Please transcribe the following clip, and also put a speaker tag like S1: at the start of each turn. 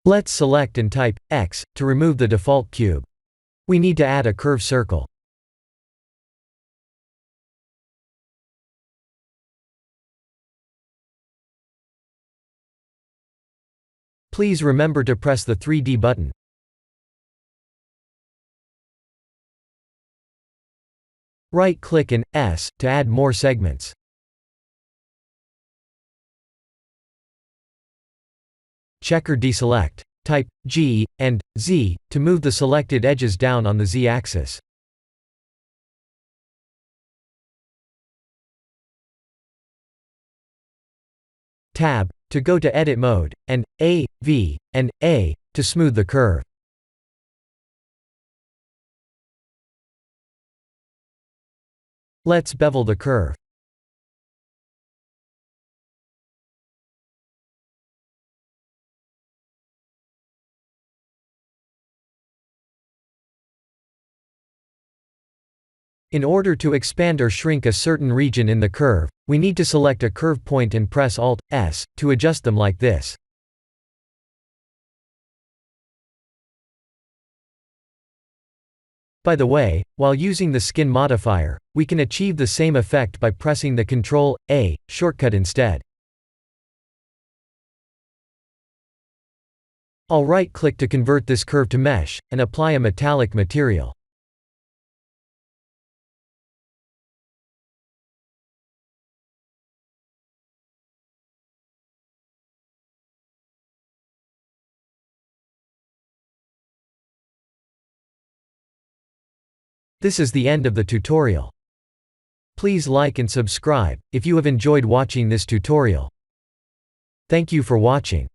S1: Let's select and type X to remove the default cube. We need to add a curved circle. Please remember to press the 3D button. Right-click and S to add more segments. Check or deselect. Type G and Z to move the selected edges down on the Z-axis. Tab to go to edit mode, and A, V, and A to smooth the curve. Let's bevel the curve. In order to expand or shrink a certain region in the curve, we need to select a curve point and press Alt+S to adjust them like this. By the way, while using the skin modifier, we can achieve the same effect by pressing the Ctrl+A shortcut instead. I'll right-click to convert this curve to mesh, and apply a metallic material. This is the end of the tutorial. Please like and subscribe if you have enjoyed watching this tutorial. Thank you for watching.